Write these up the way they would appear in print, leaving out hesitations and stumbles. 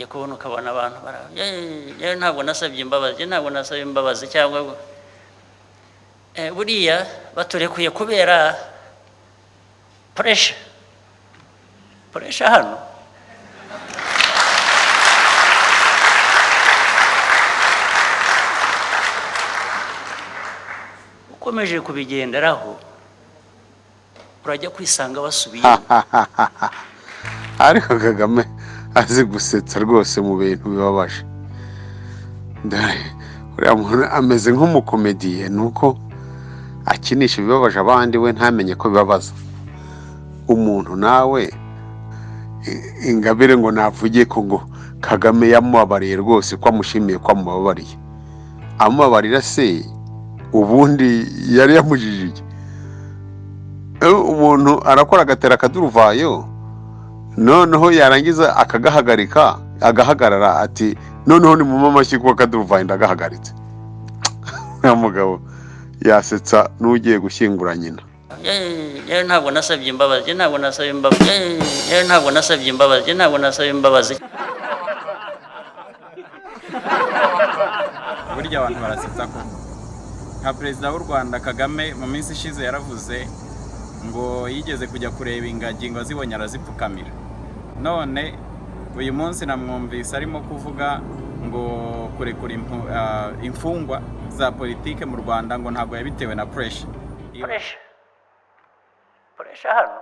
kubona ukabona abantu ntabwo nasabye imbabazi cyangwa buriya baturekuye kubera pressure hano. Ukomeje kubigenderaho urajya kwisanga basubiye. Ariko Kagame azi gusetsa rwose mu bintu bibabaje. Uriya muntu ameze nk'umukomediye, nuko akinisha ibibabaje abandi we ntamenye ko bibabaza umuntu. Nawe Ingabire ngo navugiye ko ngo Kagame yamubabariye rwose, ko amushimiye ko amubabariye. Amubabarira se ubundi yari yamujijije? Umuntu arakora agatera akaduruvayo, noneho yarangiza akagahagarika, agahagarara ati noneho ni mu mamashyi kuko akaduruvayo ndagahagaritse. Uyu mugabo yasetsa n'ugiye gushyingura nyina. Ntabwo nasabye imbabazi. Burya abantu barasetsa ko nka perezida w'u Rwanda Kagame mu minsi ishize yaravuze ngo yigeze kujya kureba ingagi ngo azibonye arazipfukamira. None uyu munsi namwumvise arimo kuvuga ngo kurekura imfungwa za politike mu Rwanda ngo ntabwo yabitewe na pressure hano.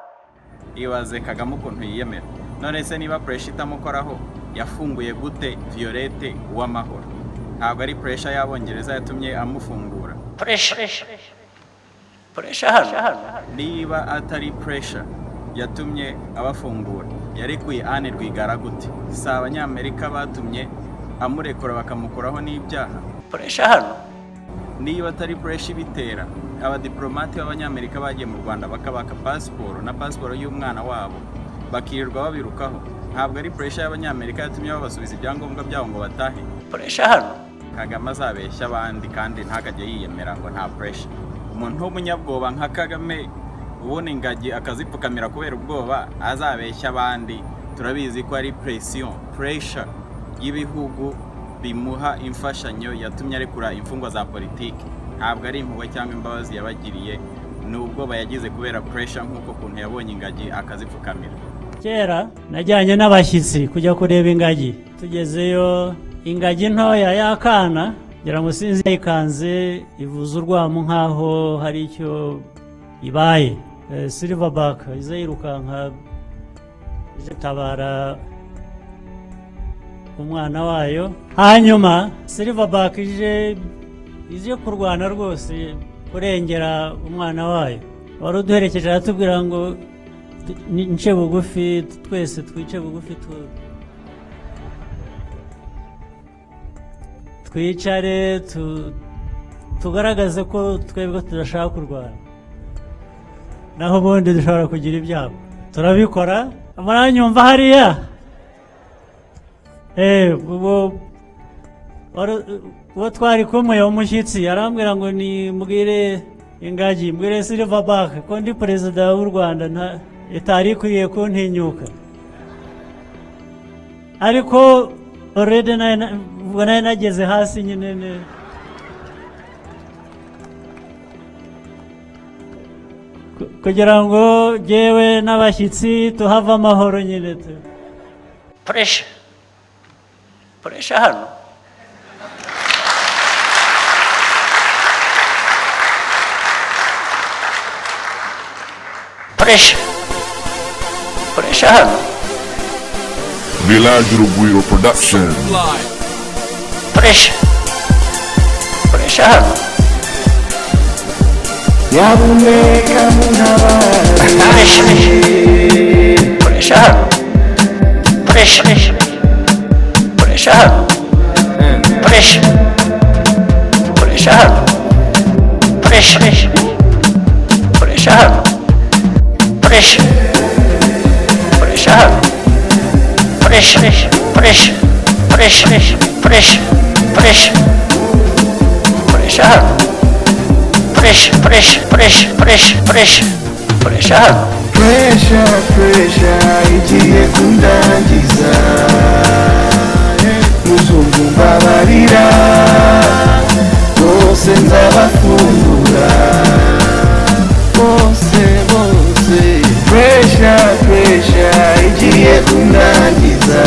Ibaze Kagame ukuntu yiyemera. None se niba pressure itamukoraho yafunguye gute Violette Uwamahoro? Ntabwo ari pressure y'Abongereza yatumye amufungura. Pressure hano. Niba atari pressure yatumye abafungura, yarekuye Anne Rwigara gute? Si Abanyamerika batumye amurekura bakamukuraho n'ibyaha? Pressure hano. Niba atari pressure ibitera, abadiplomate b'Abanyamerika bagiye mu Rwanda bakabaka passport na passport y'umwana wabo bakirirwa babirukaho, ntabwo ari pressure y'Abanyamerika yatumye babasubiza ibyangombwa byabo ngo batahe? Pressure hano. Kagame azabeshya abandi kandi ntakajye yiyemera ngo nta pressure. Umuntu w'umunyabwoba nka Kagame ubona ingagi akazipfukamira kubera ubwoba, azabeshya abandi. Turabizi ko ari pressure y'ibihugu bimuha imfashanyo yatumye arekura imfungwa za politiki. Ntabwo ari impuhwe cyangwa imbabazi yabagiriye, nubwo bayagize kubera pressure nkuko kuntu yabonye ingagi akazipfukamira. Kera najyanye n'abashyitsi kujya kureba ingagi. Tugezeyo ingagi ntoya y'akana ngira ngo sinzi ikanze ivuza urwamo nkaho hari icyo ibaye. Silverback iza yirukanka itabara umwana wayo. Hanyuma Silverback ije kurwana rwose kurengera umwana wayo. Wari uduherekeje aratubwira ngo nce bugufi, twese twice bugufi twicare tugaragaze ko twebwe tudashaka kurwana, naho ubundi dushobora kugira ibyago. Turabikora. Muranyumva hariya? uwo twari kumwe umushyitsi arambwira ngo ni mbwire ingagi, mbwire Silverback ko ndi perezida w'u Rwanda itari ikwiye kuntinyuka. Ariko already nari nageze hasi nyine kugira ngo jewe n'abashyitsi tuhava amahoro nyine. Pressure hano. Pressure hano. Village Rugwiro Production. Pressure hano. Yabuneka munabari. Pressure hano. Pressure hano. Pressure hano. Pressure hano. Pressure hano. Pressure igiye kundangiza. muzungu mbabarira bose nzabafungura bose bose pressure igiye kunangiza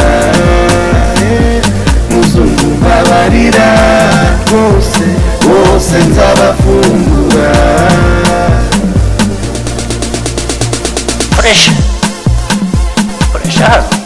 muzungu mbabarira bose bose nzabafungura pressure hano